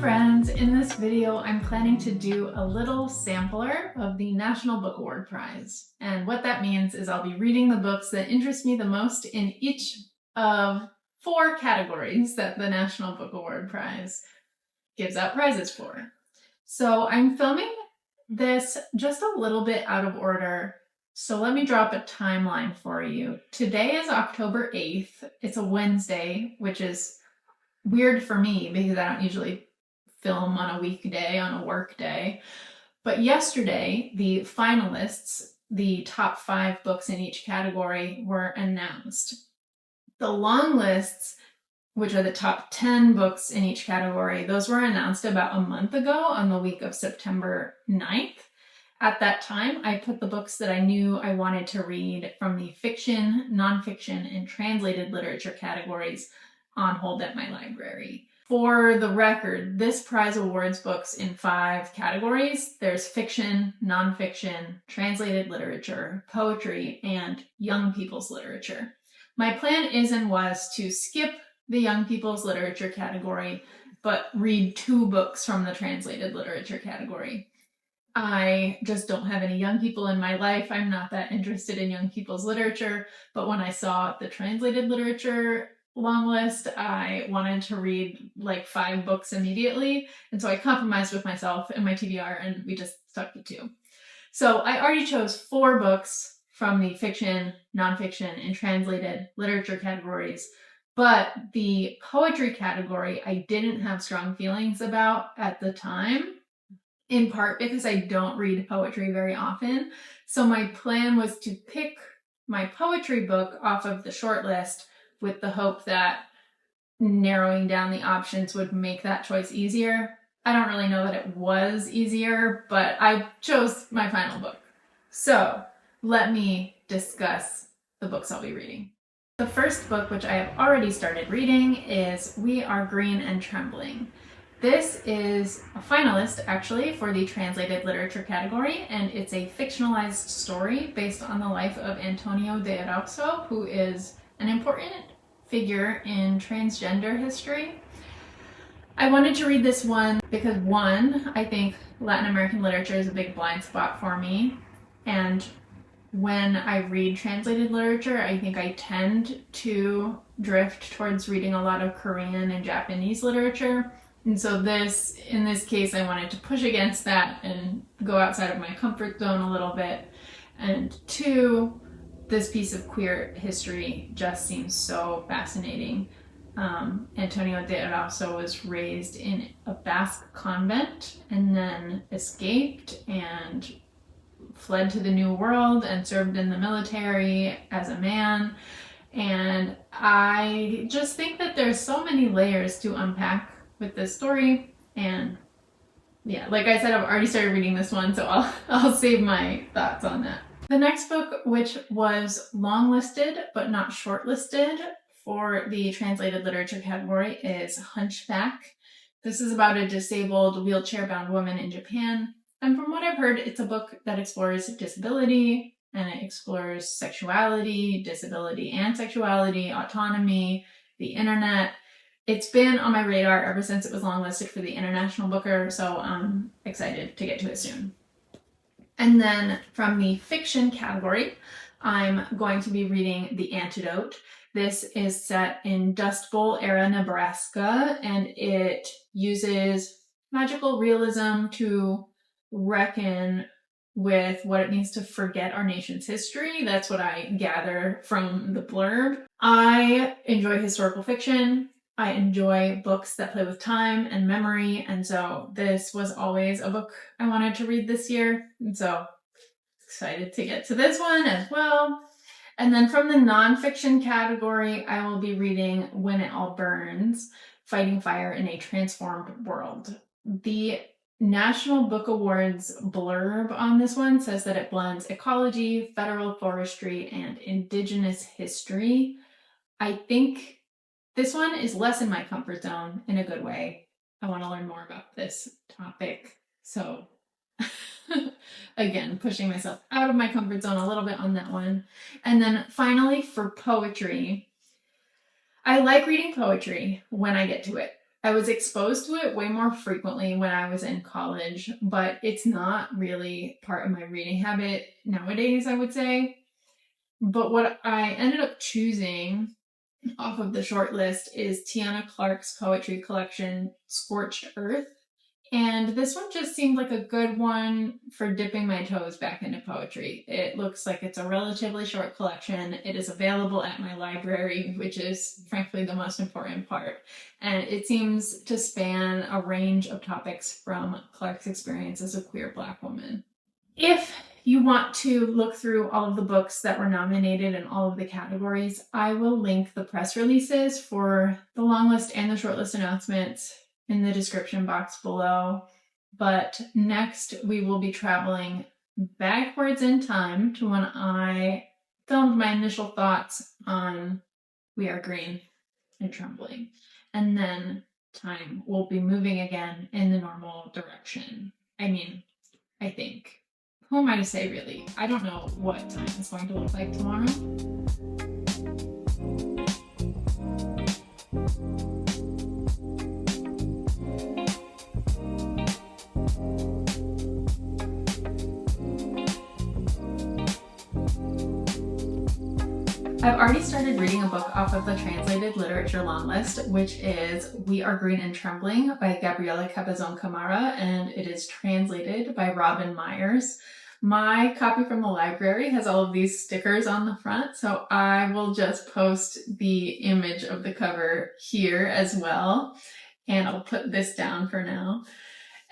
friends, in this video I'm planning to do a little sampler of the National Book Award Prize. And what that means is I'll be reading the books that interest me the most in each of 4 categories that the National Book Award Prize gives out prizes for. So I'm filming this just a little bit out of order, so let me drop a timeline for you. Today is October 8th. It's a Wednesday, which is weird for me because I don't usually film on a weekday, on a work day. But yesterday, the finalists, the top 5 books in each category, were announced. The Longlists, which are the top 10 books in each category, those were announced about a month ago on the week of September 9th. At that time, I put the books that I knew I wanted to read from the fiction, nonfiction, and translated literature categories on hold at my library. For the record, this prize awards books in 5 categories. There's fiction, nonfiction, translated literature, poetry, and young people's literature. My plan is and was to skip the young people's literature category, but read 2 books from the translated literature category. I just don't have any young people in my life. I'm not that interested in young people's literature, but when I saw the translated literature long list, I wanted to read like 5 books immediately, and so I compromised with myself and my TBR, and we just stuck to 2. So I already chose 4 books from the fiction, nonfiction, and translated literature categories, but the poetry category I didn't have strong feelings about at the time, in part because I don't read poetry very often. So my plan was to pick my poetry book off of the shortlist with the hope that narrowing down the options would make that choice easier. I don't really know that it was easier, but I chose my final book. So let me discuss the books I'll be reading. The first book, which I have already started reading, is Are Green and Trembling. This is a finalist, actually, for the translated literature category, and it's a fictionalized story based on the life of Antonio de Arauso, who is an important figure in transgender history. I wanted to read this one because, one, I think Latin American literature is a big blind spot for me, and when I read translated literature, I think I tend to drift towards reading a lot of Korean and Japanese literature. And so in this case, I wanted to push against that and go outside of my comfort zone a little bit. And 2, this piece of queer history just seems so fascinating. Antonio de Arauso was raised in a Basque convent and then escaped and fled to the New World and served in the military as a man. And I just think that there's so many layers to unpack with this story, and yeah, like I said, I've already started reading this one, so I'll save my thoughts on that. The next book, which was longlisted but not shortlisted for the translated literature category, is Hunchback. This is about a disabled, wheelchair-bound woman in Japan, and from what I've heard, it's a book that explores disability, and it explores sexuality, disability and sexuality, autonomy, the internet. It's been on my radar ever since it was longlisted for the International Booker, so I'm excited to get to it soon. And then from the fiction category, I'm going to be reading The Antidote. This is set in Dust Bowl era Nebraska, and it uses magical realism to reckon with what it means to forget our nation's history. That's what I gather from the blurb. I enjoy historical fiction. I enjoy books that play with time and memory, and so this was always a book I wanted to read this year, and so excited to get to this one as well. And then from the nonfiction category, I will be reading When It All Burns, Fighting Fire in a Transformed World. The National Book Awards blurb on this one says that it blends ecology, federal forestry, and indigenous history. I think this one is less in my comfort zone in a good way. I want to learn more about this topic. So again, pushing myself out of my comfort zone a little bit on that one. And then finally, for poetry, I like reading poetry when I get to it. I was exposed to it way more frequently when I was in college, but it's not really part of my reading habit nowadays, I would say. But what I ended up choosing off of the short list is Tiana Clark's poetry collection, Scorched Earth. And this one just seemed like a good one for dipping my toes back into poetry. It looks like it's a relatively short collection. It is available at my library, which is frankly the most important part. And it seems to span a range of topics from Clark's experience as a queer Black woman. If you want to look through all of the books that were nominated in all of the categories, I will link the press releases for the long list and the shortlist announcements in the description box below. But next, we will be traveling backwards in time to when I filmed my initial thoughts on We Are Green and Trembling. And then time will be moving again in the normal direction. I think. Who am I to say, really? I don't know what time is going to look like tomorrow. I've already started reading a book off of the translated literature long list, which is We Are Green and Trembling by Gabriela Cabezon Camara, and it is translated by Robin Myers. My copy from the library has all of these stickers on the front, so I will just post the image of the cover here as well, and I'll put this down for now.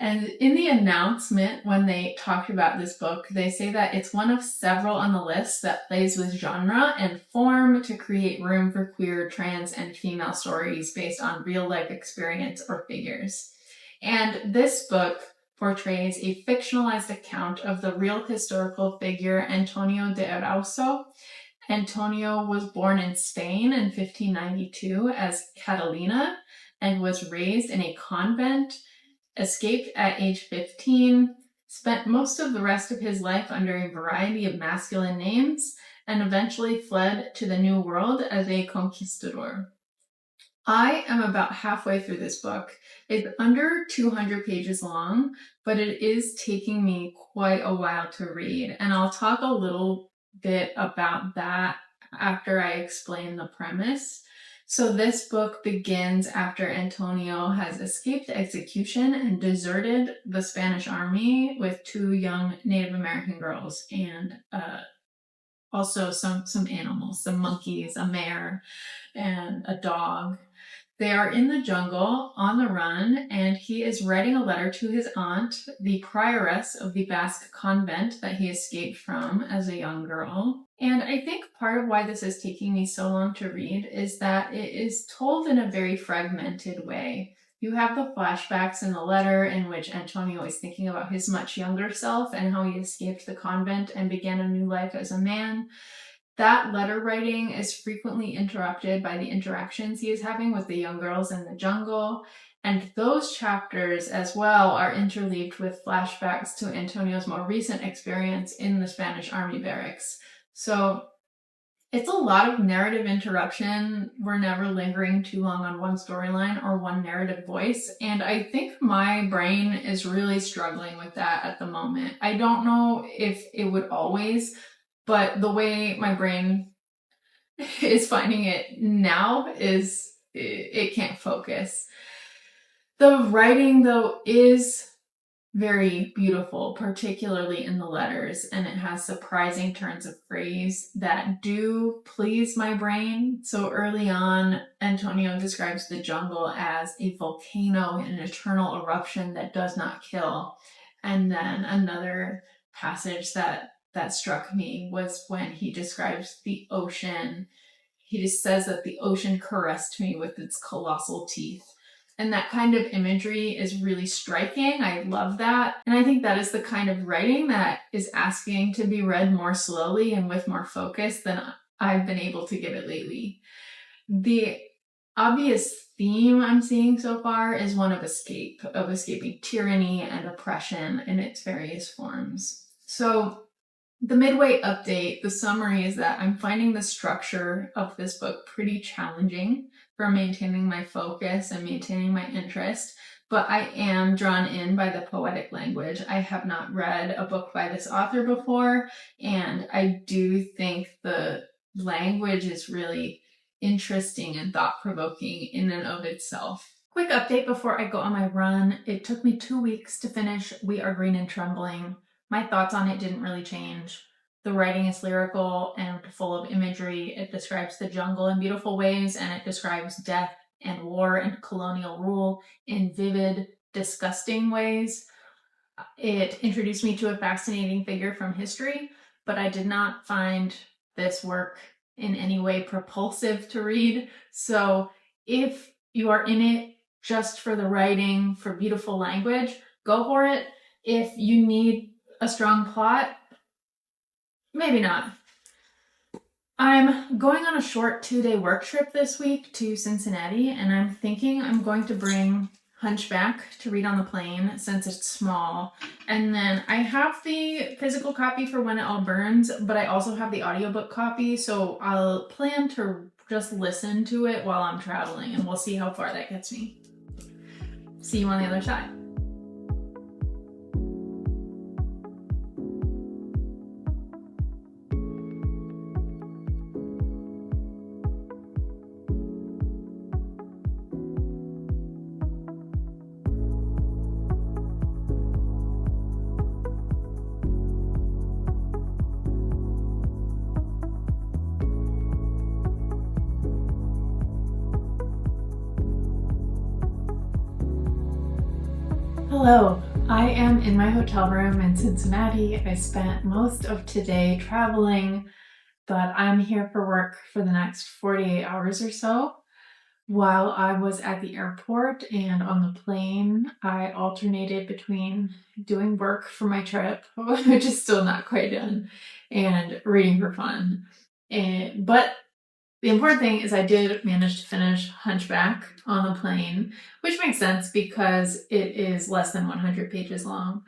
And in the announcement, when they talked about this book, they say that it's one of several on the list that plays with genre and form to create room for queer, trans, and female stories based on real life experience or figures. And this book portrays a fictionalized account of the real historical figure Antonio de Arauso. Antonio was born in Spain in 1592 as Catalina and was raised in a convent, escaped at age 15, spent most of the rest of his life under a variety of masculine names, and eventually fled to the New World as a conquistador. I am about halfway through this book. It's under 200 pages long, but it is taking me quite a while to read, and I'll talk a little bit about that after I explain the premise. So this book begins after Antonio has escaped execution and deserted the Spanish army with two young Native American girls and also some animals, some monkeys, a mare, and a dog. They are in the jungle on the run, and he is writing a letter to his aunt, the prioress of the Basque convent that he escaped from as a young girl. And I think part of why this is taking me so long to read is that it is told in a very fragmented way. You have the flashbacks in the letter in which Antonio is thinking about his much younger self and how he escaped the convent and began a new life as a man. That letter writing is frequently interrupted by the interactions he is having with the young girls in the jungle, and those chapters as well are interleaved with flashbacks to Antonio's more recent experience in the Spanish army barracks. So it's a lot of narrative interruption. We're never lingering too long on one storyline or one narrative voice, and I think my brain is really struggling with that at the moment. I don't know if it would always, but the way my brain is finding it now is it can't focus. The writing, though, is very beautiful, particularly in the letters, and it has surprising turns of phrase that do please my brain. So early on, Antonio describes the jungle as a volcano in an eternal eruption that does not kill. And then another passage that struck me was when he describes the ocean. He just says that the ocean caressed me with its colossal teeth. And that kind of imagery is really striking. I love that. And I think that is the kind of writing that is asking to be read more slowly and with more focus than I've been able to give it lately. The obvious theme I'm seeing so far is one of escaping tyranny and oppression in its various forms. So The midway update, the summary is that I'm finding the structure of this book pretty challenging for maintaining my focus and maintaining my interest, but I am drawn in by the poetic language. I have not read a book by this author before, and I do think the language is really interesting and thought-provoking in and of itself. Quick update before I go on my run. It took me 2 weeks to finish We Are Green and Trembling. My thoughts on it didn't really change. The writing is lyrical and full of imagery. It describes the jungle in beautiful ways, and it describes death and war and colonial rule in vivid, disgusting ways. It introduced me to a fascinating figure from history, but I did not find this work in any way propulsive to read. So if you are in it just for the writing, for beautiful language, go for it. If you need a strong plot, maybe not. I'm going on a short 2-day work trip this week to Cincinnati, and I'm thinking I'm going to bring Hunchback to read on the plane since it's small. And then I have the physical copy for When It All Burns, but I also have the audiobook copy, so I'll plan to just listen to it while I'm traveling, and we'll see how far that gets me. See you on the other side. Hello, I am in my hotel room in Cincinnati. I spent most of today traveling, but I'm here for work for the next 48 hours or so. While I was at the airport and on the plane, I alternated between doing work for my trip, which is still not quite done, and reading for fun. But the important thing is I did manage to finish Hunchback on the plane, which makes sense because it is less than 100 pages long.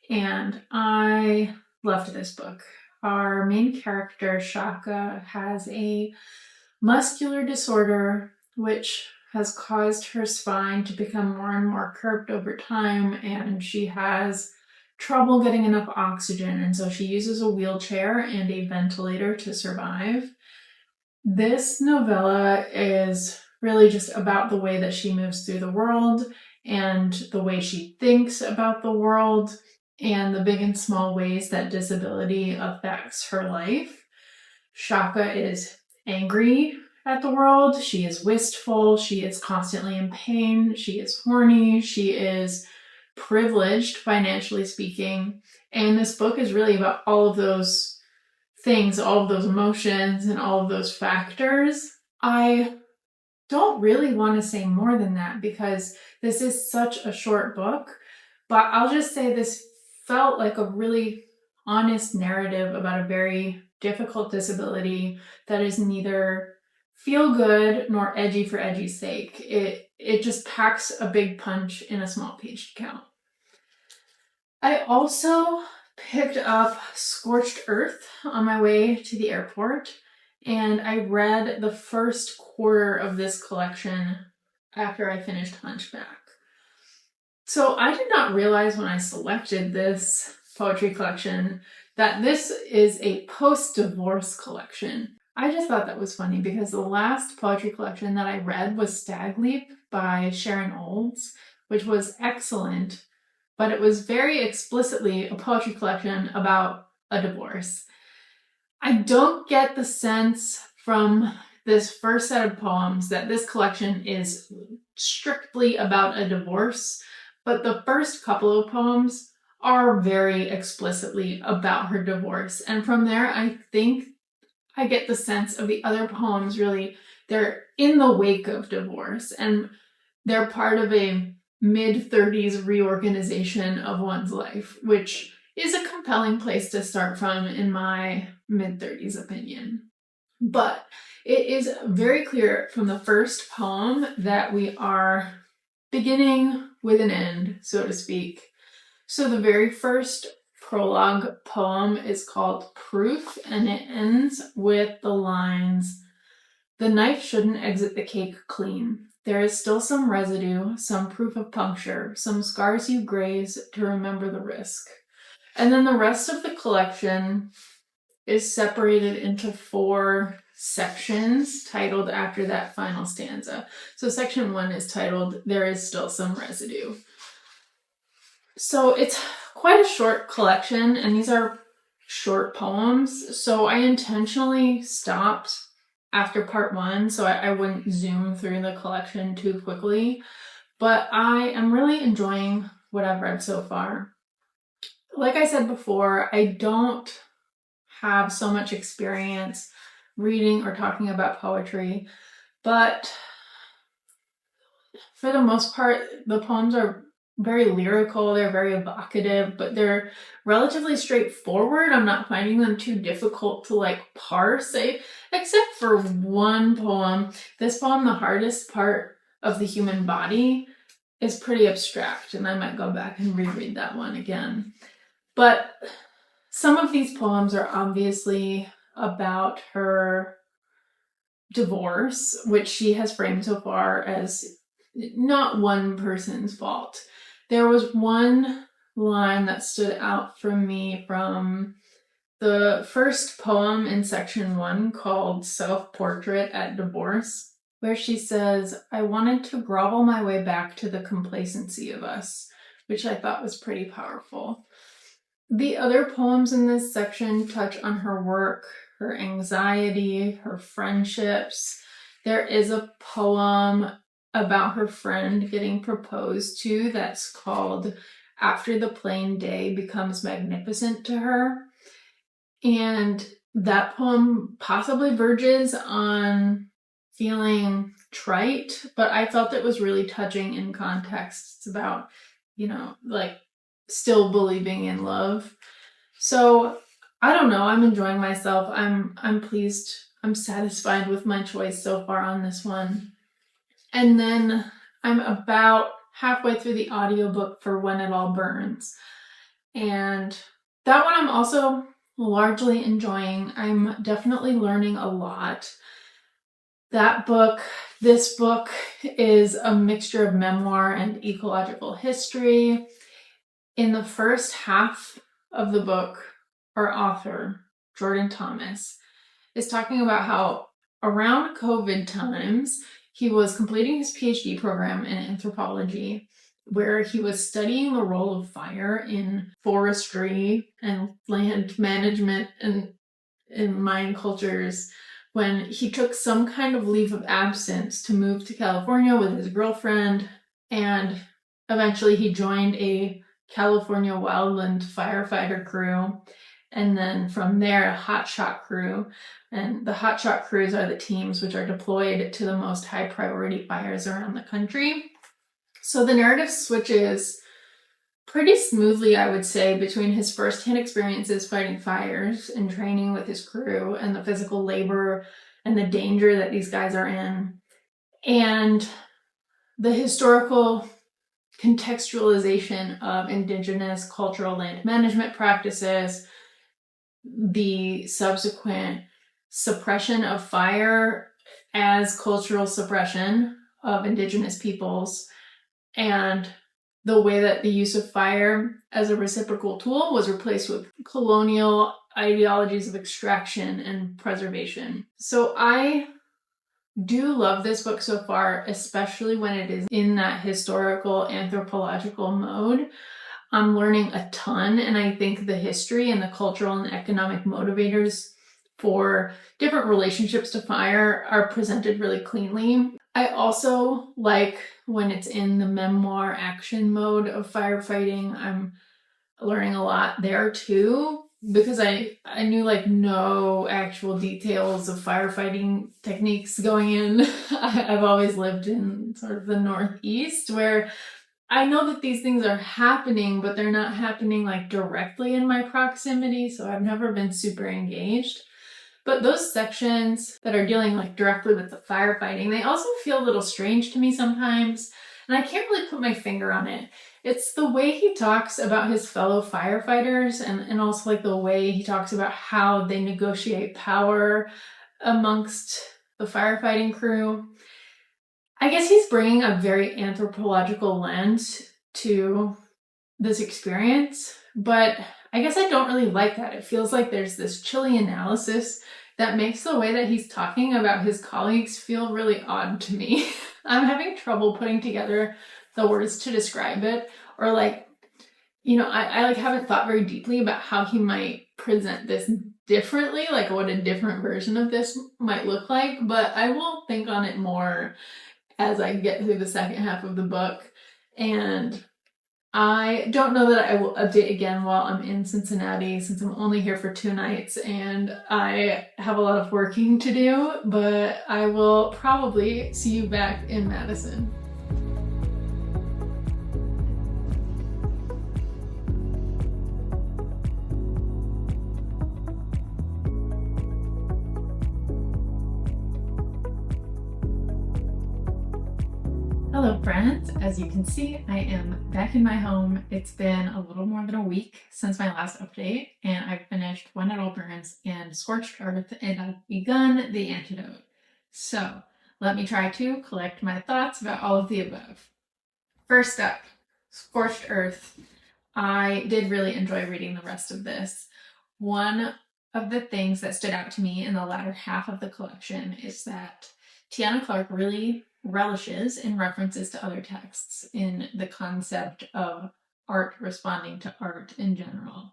And I loved this book. Our main character, Shaka, has a muscular disorder which has caused her spine to become more and more curved over time, and she has trouble getting enough oxygen, and so she uses a wheelchair and a ventilator to survive. This novella is really just about the way that she moves through the world and the way she thinks about the world and the big and small ways that disability affects her life. Shaka is angry at the world. She is wistful. She is constantly in pain. She is horny. She is privileged, financially speaking. And this book is really about all of those things, all of those emotions, and all of those factors. I don't really want to say more than that because this is such a short book, but I'll just say this felt like a really honest narrative about a very difficult disability that is neither feel good nor edgy for edgy's sake. It just packs a big punch in a small page count. I also picked up Scorched Earth on my way to the airport, and I read the first quarter of this collection after I finished Hunchback. So I did not realize when I selected this poetry collection that this is a post-divorce collection. I just thought that was funny because the last poetry collection that I read was Stag Leap by Sharon Olds, which was excellent, but it was very explicitly a poetry collection about a divorce. I don't get the sense from this first set of poems that this collection is strictly about a divorce, but the first couple of poems are very explicitly about her divorce. And from there, I think I get the sense of the other poems really, they're in the wake of divorce, and they're part of a mid-30s reorganization of one's life, which is a compelling place to start from in my mid-30s opinion. But it is very clear from the first poem that we are beginning with an end, so to speak. So the very first prologue poem is called Proof, and it ends with the lines, "The knife shouldn't exit the cake clean. There is still some residue, some proof of puncture, some scars you graze to remember the risk." And then the rest of the collection is separated into 4 sections titled after that final stanza. So section 1 is titled, "There is Still Some Residue." So it's quite a short collection, and these are short poems. So I intentionally stopped after part 1 so I wouldn't zoom through the collection too quickly. But I am really enjoying what I've read so far. Like I said before, I don't have so much experience reading or talking about poetry, but for the most part, the poems are very lyrical, they're very evocative, but they're relatively straightforward. I'm not finding them too difficult to like parse, except for one poem. This poem, "The Hardest Part of the Human Body," is pretty abstract, and I might go back and reread that one again. But some of these poems are obviously about her divorce, which she has framed so far as not one person's fault. There was one line that stood out for me from the first poem in section 1 called "Self-Portrait at Divorce," where she says, "I wanted to grovel my way back to the complacency of us," which I thought was pretty powerful. The other poems in this section touch on her work, her anxiety, her friendships. There is a poem about her friend getting proposed to that's called "After the Plain Day Becomes Magnificent to Her." And that poem possibly verges on feeling trite, but I felt it was really touching in context. It's about, like still believing in love. So I don't know, I'm enjoying myself. I'm pleased. I'm satisfied with my choice so far on this one. And then I'm about halfway through the audiobook for "When It All Burns." And that one I'm also largely enjoying. I'm definitely learning a lot. This book is a mixture of memoir and ecological history. In the first half of the book, our author, Jordan Thomas, is talking about how around COVID times, he was completing his PhD program in anthropology, where he was studying the role of fire in forestry and land management and in Mayan cultures, when he took some kind of leave of absence to move to California with his girlfriend, and eventually he joined a California wildland firefighter crew, and then from there a hotshot crew. And the hotshot crews are the teams which are deployed to the most high priority fires around the country. So the narrative switches pretty smoothly, I would say, between his firsthand experiences fighting fires and training with his crew and the physical labor and the danger that these guys are in, and the historical contextualization of indigenous cultural land management practices, the subsequent suppression of fire as cultural suppression of indigenous peoples, and the way that the use of fire as a reciprocal tool was replaced with colonial ideologies of extraction and preservation. So I do love this book so far, especially when it is in that historical anthropological mode. I'm learning a ton, and I think the history and the cultural and economic motivators for different relationships to fire are presented really cleanly. I also like when it's in the memoir action mode of firefighting. I'm learning a lot there too, because I knew like no actual details of firefighting techniques going in. I've always lived in sort of the Northeast, where I know that these things are happening, but they're not happening like directly in my proximity, so I've never been super engaged. But those sections that are dealing like directly with the firefighting, they also feel a little strange to me sometimes. And I can't really put my finger on it. It's the way he talks about his fellow firefighters and also like the way he talks about how they negotiate power amongst the firefighting crew. I guess he's bringing a very anthropological lens to this experience, but I guess I don't really like that. It feels like there's this chilly analysis that makes the way that he's talking about his colleagues feel really odd to me. I'm having trouble putting together the words to describe it, or like, I like haven't thought very deeply about how he might present this differently, like what a different version of this might look like, but I will think on it more as I get through the second half of the book. And I don't know that I will update again while I'm in Cincinnati, since I'm only here for 2 nights and I have a lot of working to do, but I will probably see you back in Madison. Hello friends, as you can see, I am back in my home. It's been a little more than a week since my last update, and I've finished When It All Burns and Scorched Earth, and I've begun the Antidote. So let me try to collect my thoughts about all of the above. First up, Scorched Earth. I did really enjoy reading the rest of this. One of the things that stood out to me in the latter half of the collection is that Tiana Clark really relishes in references to other texts in the concept of art responding to art in general.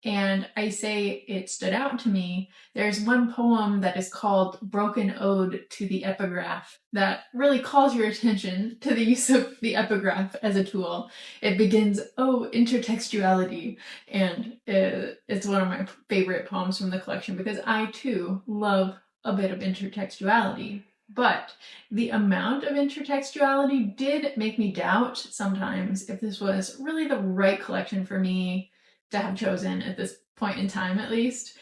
And I say it stood out to me. There's one poem that is called Broken Ode to the Epigraph that really calls your attention to the use of the epigraph as a tool. It begins, "Oh, intertextuality," and it's one of my favorite poems from the collection because I too love a bit of intertextuality. But the amount of intertextuality did make me doubt sometimes if this was really the right collection for me to have chosen at this point in time, at least.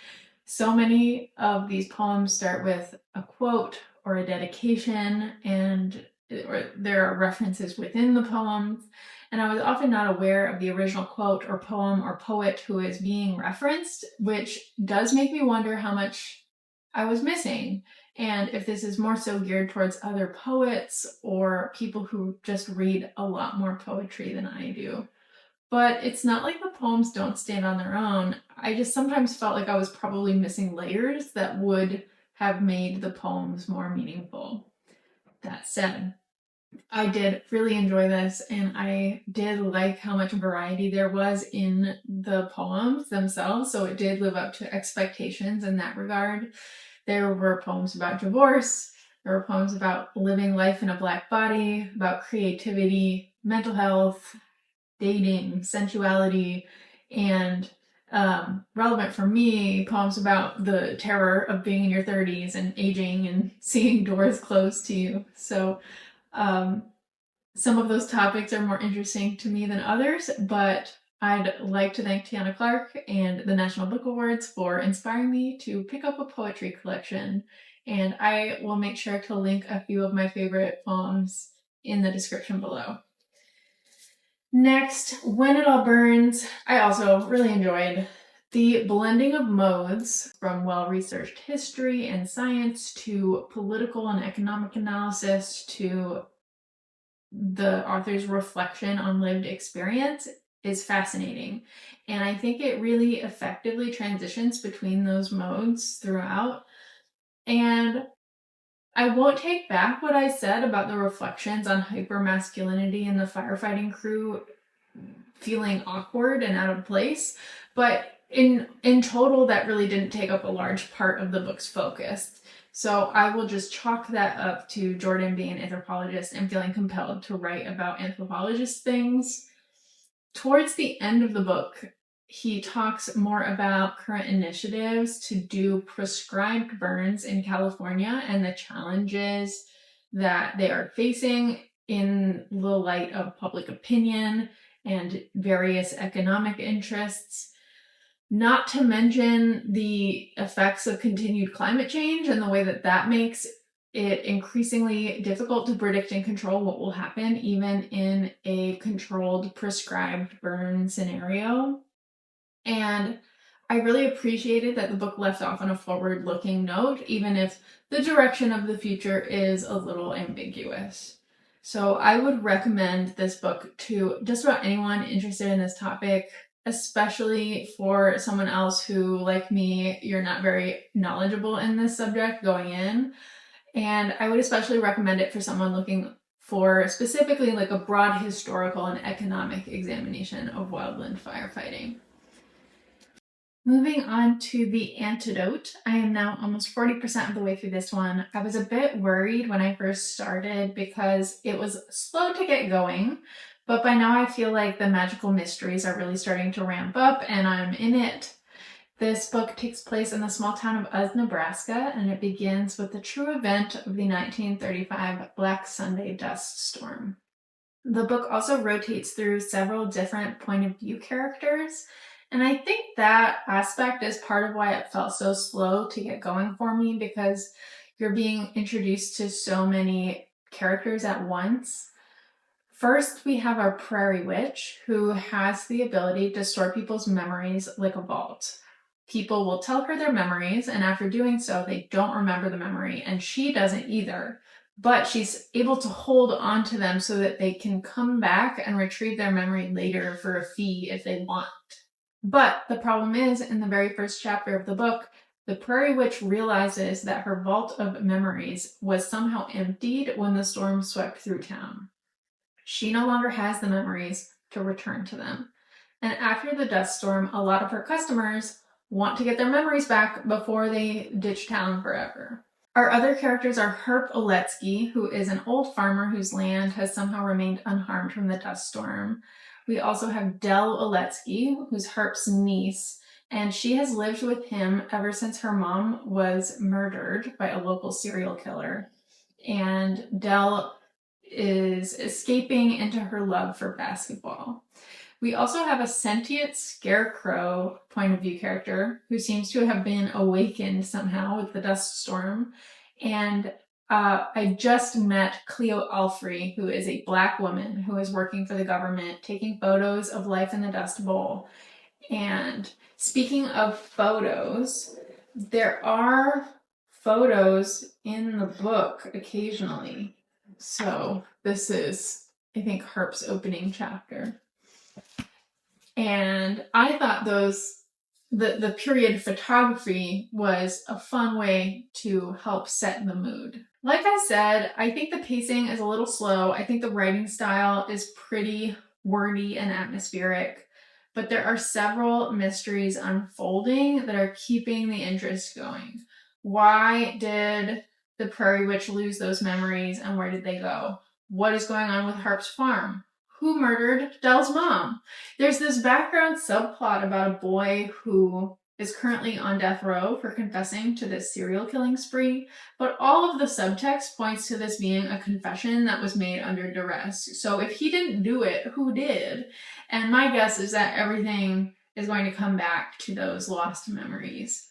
So many of these poems start with a quote or a dedication, or there are references within the poems, and I was often not aware of the original quote or poem or poet who is being referenced, which does make me wonder how much I was missing, and if this is more so geared towards other poets or people who just read a lot more poetry than I do. But it's not like the poems don't stand on their own. I just sometimes felt like I was probably missing layers that would have made the poems more meaningful. That said, I did really enjoy this, and I did like how much variety there was in the poems themselves, so it did live up to expectations in that regard. There were poems about divorce, there were poems about living life in a Black body, about creativity, mental health, dating, sensuality, and relevant for me, poems about the terror of being in your 30s and aging and seeing doors closed to you. So some of those topics are more interesting to me than others, but I'd like to thank Tiana Clark and the National Book Awards for inspiring me to pick up a poetry collection, and I will make sure to link a few of my favorite poems in the description below. Next, When It All Burns, I also really enjoyed the blending of modes from well-researched history and science to political and economic analysis to the author's reflection on lived experience is fascinating. And I think it really effectively transitions between those modes throughout. And I won't take back what I said about the reflections on hypermasculinity in the firefighting crew feeling awkward and out of place, but in total that really didn't take up a large part of the book's focus. So I will just chalk that up to Jordan being an anthropologist and feeling compelled to write about anthropologist things. Towards the end of the book, he talks more about current initiatives to do prescribed burns in California and the challenges that they are facing in the light of public opinion and various economic interests. Not to mention the effects of continued climate change and the way that that makes it increasingly difficult to predict and control what will happen, even in a controlled, prescribed burn scenario. And I really appreciated that the book left off on a forward-looking note, even if the direction of the future is a little ambiguous. So I would recommend this book to just about anyone interested in this topic, especially for someone else who, like me, you're not very knowledgeable in this subject going in. And I would especially recommend it for someone looking for specifically like a broad historical and economic examination of wildland firefighting. Moving on to the Antidote. I am now almost 40% of the way through this one. I was a bit worried when I first started because it was slow to get going, but by now I feel like the magical mysteries are really starting to ramp up and I'm in it. This book takes place in the small town of Uz, Nebraska, and it begins with the true event of the 1935 Black Sunday dust storm. The book also rotates through several different point of view characters, and I think that aspect is part of why it felt so slow to get going for me, because you're being introduced to so many characters at once. First, we have our prairie witch, who has the ability to store people's memories like a vault. People will tell her their memories, and after doing so, they don't remember the memory, and she doesn't either. But she's able to hold on to them so that they can come back and retrieve their memory later for a fee if they want. But the problem is, in the very first chapter of the book, the prairie witch realizes that her vault of memories was somehow emptied when the storm swept through town. She no longer has the memories to return to them. And after the dust storm, a lot of her customers want to get their memories back before they ditch town forever. Our other characters are Herp Oletsky, who is an old farmer whose land has somehow remained unharmed from the dust storm. We also have Dell Oletsky, who's Herp's niece, and she has lived with him ever since her mom was murdered by a local serial killer. And Dell is escaping into her love for basketball. We also have a sentient scarecrow point of view character who seems to have been awakened somehow with the dust storm. And I just met Cleo Alfrey, who is a Black woman who is working for the government, taking photos of life in the Dust Bowl. And speaking of photos, there are photos in the book occasionally. So this is, I think, Herp's opening chapter. And I thought the period photography was a fun way to help set the mood. Like I said, I think the pacing is a little slow. I think the writing style is pretty wordy and atmospheric, but there are several mysteries unfolding that are keeping the interest going. Why did the prairie witch lose those memories and where did they go? What is going on with Herp's farm? Who murdered Dell's mom? There's this background subplot about a boy who is currently on death row for confessing to this serial killing spree, but all of the subtext points to this being a confession that was made under duress. So if he didn't do it, who did? And my guess is that everything is going to come back to those lost memories.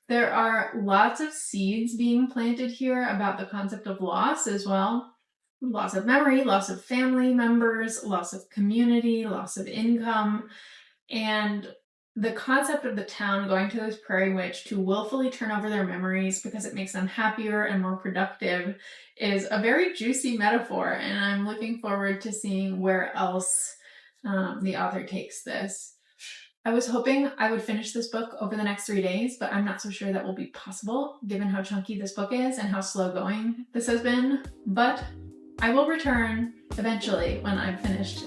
There are lots of seeds being planted here about the concept of loss as well. Loss of memory, loss of family members, loss of community, loss of income, and the concept of the town going to this prairie witch to willfully turn over their memories because it makes them happier and more productive is a very juicy metaphor, and I'm looking forward to seeing where else the author takes this. I was hoping I would finish this book over the next 3 days, but I'm not so sure that will be possible given how chunky this book is and how slow going this has been, but I will return eventually when I'm finished.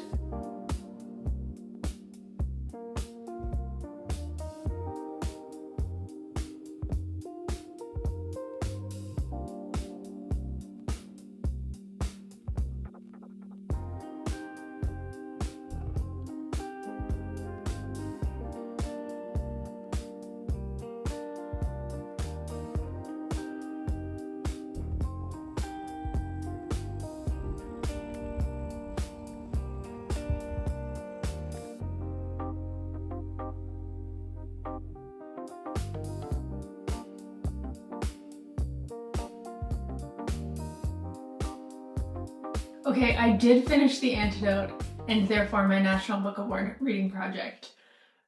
Okay, I did finish The Antidote and therefore my National Book Award reading project.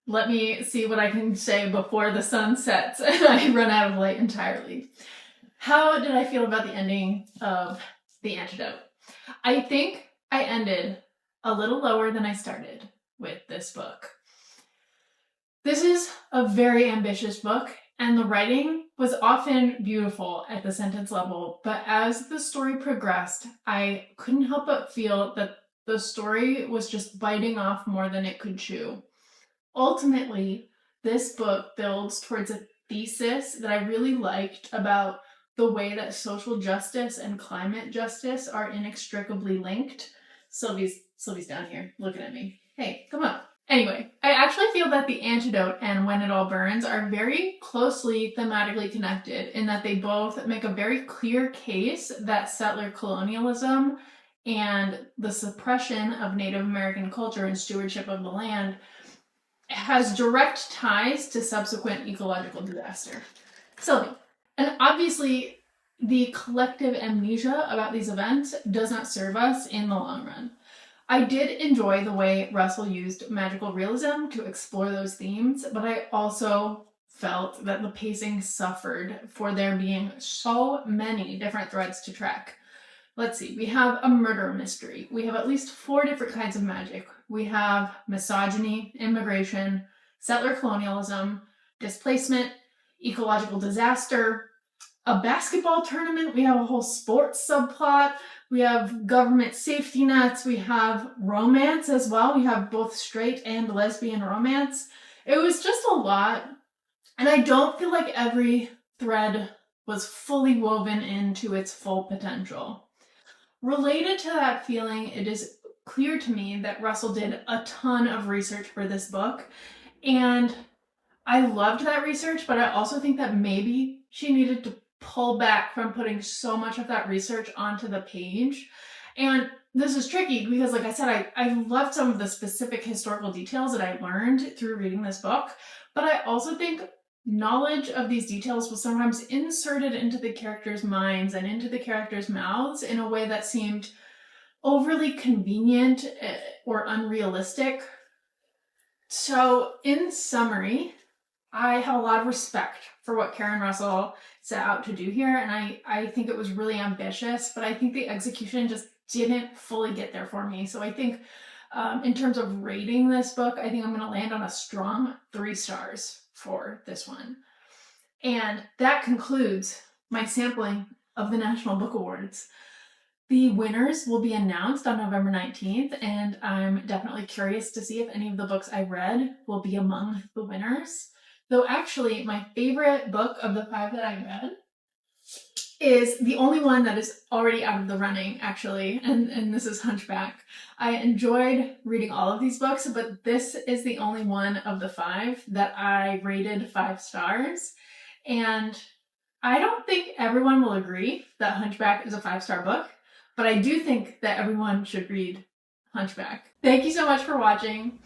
Let me see what I can say before the sun sets and I run out of light entirely. How did I feel about the ending of The Antidote? I think I ended a little lower than I started with this book. This is a very ambitious book, and the writing was often beautiful at the sentence level, but as the story progressed, I couldn't help but feel that the story was just biting off more than it could chew. Ultimately, this book builds towards a thesis that I really liked about the way that social justice and climate justice are inextricably linked. Sylvie's down here looking at me. Hey, come up. Anyway, I actually feel that The Antidote and When It All Burns are very closely thematically connected in that they both make a very clear case that settler colonialism and the suppression of Native American culture and stewardship of the land has direct ties to subsequent ecological disaster. Sylvie. And obviously, the collective amnesia about these events does not serve us in the long run. I did enjoy the way Russell used magical realism to explore those themes, but I also felt that the pacing suffered for there being so many different threads to track. Let's see, we have a murder mystery. We have at least 4 different kinds of magic. We have misogyny, immigration, settler colonialism, displacement, ecological disaster, a basketball tournament. We have a whole sports subplot. We have government safety nets. We have romance as well. We have both straight and lesbian romance. It was just a lot. And I don't feel like every thread was fully woven into its full potential. Related to that feeling, it is clear to me that Russell did a ton of research for this book. And I loved that research, but I also think that maybe she needed to pull back from putting so much of that research onto the page. And this is tricky because, like I said, I loved some of the specific historical details that I learned through reading this book, but I also think knowledge of these details was sometimes inserted into the characters' minds and into the characters' mouths in a way that seemed overly convenient or unrealistic. So, in summary, I have a lot of respect for what Karen Russell set out to do here, and I think it was really ambitious, but I think the execution just didn't fully get there for me. So I think in terms of rating this book, I think I'm going to land on a strong 3 stars for this one. And that concludes my sampling of the National Book Awards. The winners will be announced on November 19th, and I'm definitely curious to see if any of the books I read will be among the winners. Though actually, my favorite book of the 5 that I read is the only one that is already out of the running, actually, and this is Hunchback. I enjoyed reading all of these books, but this is the only one of the 5 that I rated 5 stars. And I don't think everyone will agree that Hunchback is a 5-star book, but I do think that everyone should read Hunchback. Thank you so much for watching.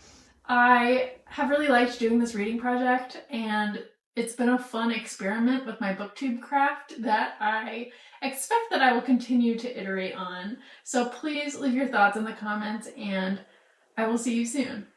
I have really liked doing this reading project, and it's been a fun experiment with my booktube craft that I expect that I will continue to iterate on. So please leave your thoughts in the comments, and I will see you soon.